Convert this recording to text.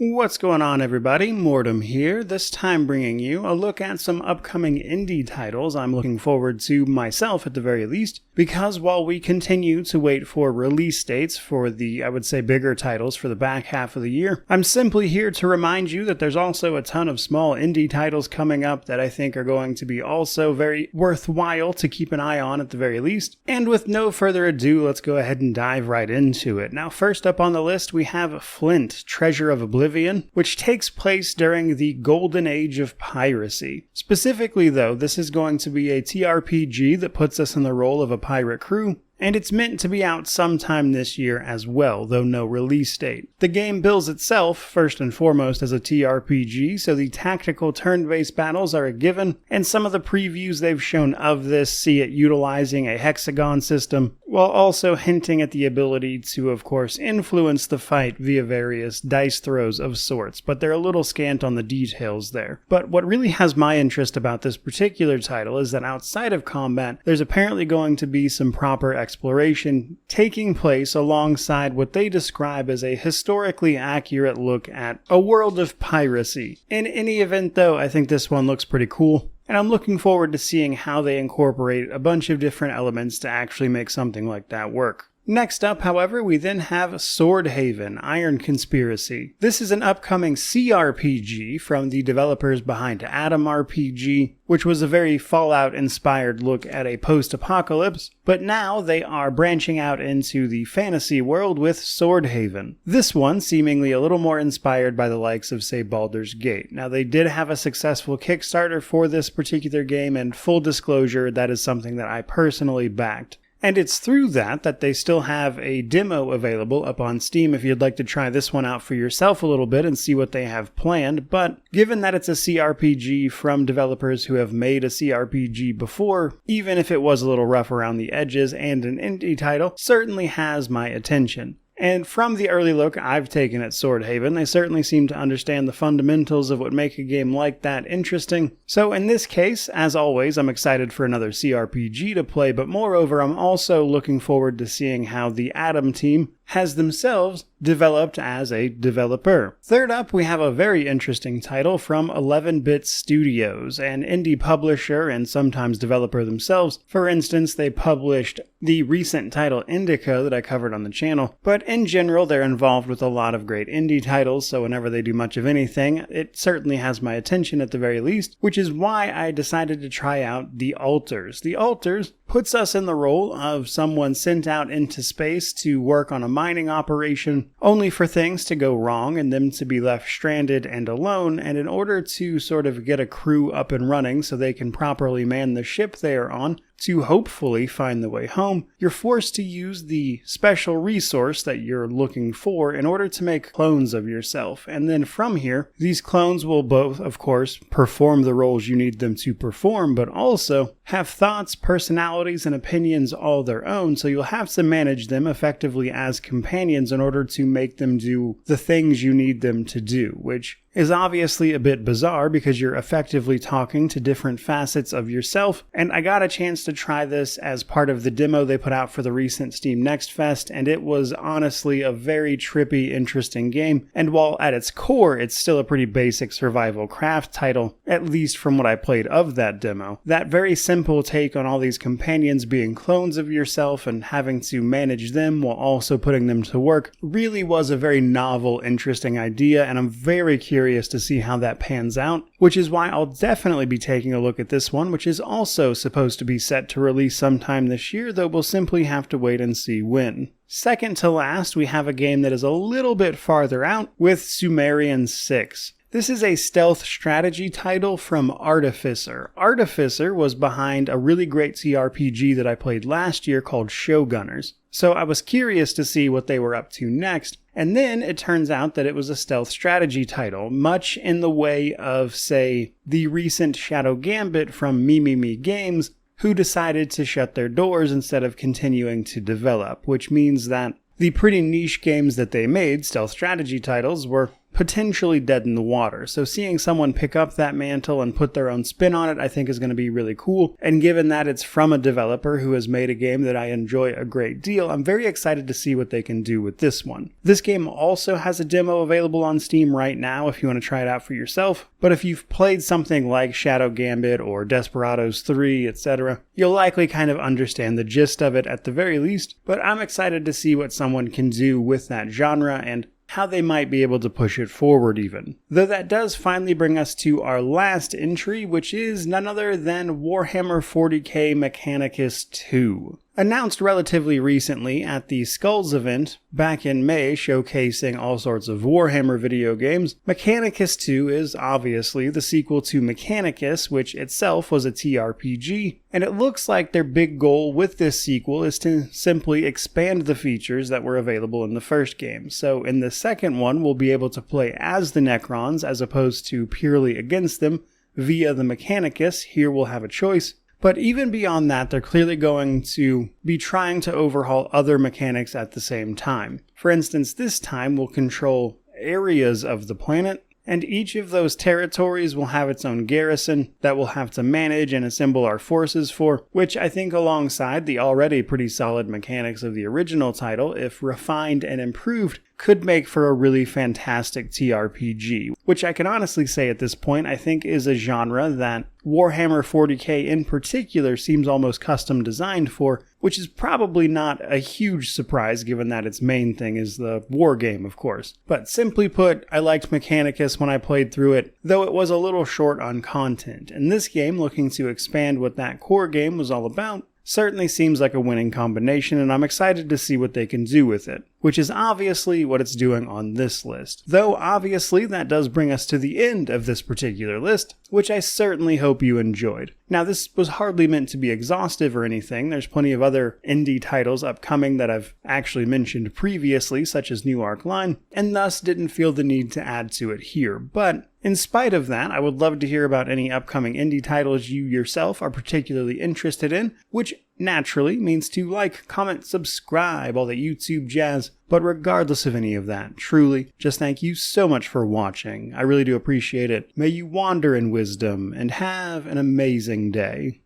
What's going on, everybody? Mortem here, this time bringing you a look at some upcoming indie titles I'm looking forward to myself at the very least, because while we continue to wait for release dates for the, I would say, bigger titles for the back half of the year, I'm simply here to remind you that there's also a ton of small indie titles coming up that I think are going to be also very worthwhile to keep an eye on at the very least. And with no further ado, let's go ahead and dive right into it. Now, first up on the list, we have Flint, Treasure of Oblivion, which takes place during the golden age of piracy. Specifically though, this is going to be a TRPG that puts us in the role of a pirate crew, and it's meant to be out sometime this year as well, though no release date. The game bills itself, first and foremost, as a TRPG, so the tactical turn-based battles are a given, and some of the previews they've shown of this see it utilizing a hexagon system, while also hinting at the ability to, of course, influence the fight via various dice throws of sorts, but they're a little scant on the details there. But what really has my interest about this particular title is that outside of combat, there's apparently going to be some proper exploration taking place alongside what they describe as a historically accurate look at a world of piracy. In any event though, I think this one looks pretty cool, and I'm looking forward to seeing how they incorporate a bunch of different elements to actually make something like that work. Next up, however, we then have Swordhaven, Iron Conspiracy. This is an upcoming CRPG from the developers behind Adam RPG, which was a very Fallout-inspired look at a post-apocalypse, but now they are branching out into the fantasy world with Swordhaven. This one seemingly a little more inspired by the likes of, say, Baldur's Gate. Now, they did have a successful Kickstarter for this particular game, and full disclosure, that is something that I personally backed. And it's through that they still have a demo available up on Steam if you'd like to try this one out for yourself a little bit and see what they have planned. But given that it's a CRPG from developers who have made a CRPG before, even if it was a little rough around the edges and an indie title, certainly has my attention. And from the early look I've taken at Swordhaven, they certainly seem to understand the fundamentals of what make a game like that interesting. So in this case, as always, I'm excited for another CRPG to play, but moreover, I'm also looking forward to seeing how the Adam team has themselves developed as a developer. Third up, we have a very interesting title from 11-Bit Studios, an indie publisher and sometimes developer themselves. For instance, they published the recent title Indica that I covered on the channel, but in general, they're involved with a lot of great indie titles, so whenever they do much of anything, it certainly has my attention at the very least, which is why I decided to try out The Alters. The Alters puts us in the role of someone sent out into space to work on a mining operation, only for things to go wrong and them to be left stranded and alone, and in order to sort of get a crew up and running so they can properly man the ship they are on, to hopefully find the way home, you're forced to use the special resource that you're looking for in order to make clones of yourself. And then from here, these clones will both, of course, perform the roles you need them to perform, but also have thoughts, personalities, and opinions all their own, so you'll have to manage them effectively as companions in order to make them do the things you need them to do, which is obviously a bit bizarre because you're effectively talking to different facets of yourself, and I got a chance to try this as part of the demo they put out for the recent Steam Next Fest, and it was honestly a very trippy, interesting game, and while at its core it's still a pretty basic survival craft title, at least from what I played of that demo, that very simple take on all these companions being clones of yourself and having to manage them while also putting them to work really was a very novel, interesting idea, and I'm very curious to see how that pans out, which is why I'll definitely be taking a look at this one, which is also supposed to be set to release sometime this year, though we'll simply have to wait and see when. Second to last, we have a game that is a little bit farther out with Sumerian 6. This is a stealth strategy title from Artificer. Artificer was behind a really great CRPG that I played last year called Showgunners. So I was curious to see what they were up to next, and then it turns out that it was a stealth strategy title, much in the way of, say, the recent Shadow Gambit from Me Games, who decided to shut their doors instead of continuing to develop, which means that the pretty niche games that they made, stealth strategy titles, were potentially dead in the water. So seeing someone pick up that mantle and put their own spin on it, I think is going to be really cool. And given that it's from a developer who has made a game that I enjoy a great deal, I'm very excited to see what they can do with this one. This game also has a demo available on Steam right now if you want to try it out for yourself. But if you've played something like Shadow Gambit or Desperados 3, etc., you'll likely kind of understand the gist of it at the very least. But I'm excited to see what someone can do with that genre and how they might be able to push it forward even. Though that does finally bring us to our last entry, which is none other than Warhammer 40k Mechanicus 2. Announced relatively recently at the Skulls event back in May, showcasing all sorts of Warhammer video games, Mechanicus 2 is obviously the sequel to Mechanicus, which itself was a TRPG, and it looks like their big goal with this sequel is to simply expand the features that were available in the first game. So in the second one, we'll be able to play as the Necrons as opposed to purely against them via the Mechanicus. Here we'll have a choice. But even beyond that, they're clearly going to be trying to overhaul other mechanics at the same time. For instance, this time we'll control areas of the planet, and each of those territories will have its own garrison that we'll have to manage and assemble our forces for, which I think alongside the already pretty solid mechanics of the original title, if refined and improved, could make for a really fantastic TRPG, which I can honestly say at this point I think is a genre that Warhammer 40k in particular seems almost custom designed for, which is probably not a huge surprise given that its main thing is the war game, of course. But simply put, I liked Mechanicus when I played through it, though it was a little short on content, and this game, looking to expand what that core game was all about, certainly seems like a winning combination, and I'm excited to see what they can do with it, which is obviously what it's doing on this list. Though obviously that does bring us to the end of this particular list, which I certainly hope you enjoyed. Now this was hardly meant to be exhaustive or anything. There's plenty of other indie titles upcoming that I've actually mentioned previously, such as New Arc Line, and thus didn't feel the need to add to it here. But in spite of that, I would love to hear about any upcoming indie titles you yourself are particularly interested in, which naturally means to like, comment, subscribe, all that YouTube jazz. But regardless of any of that, truly, just thank you so much for watching. I really do appreciate it. May you wander in wisdom and have an amazing day.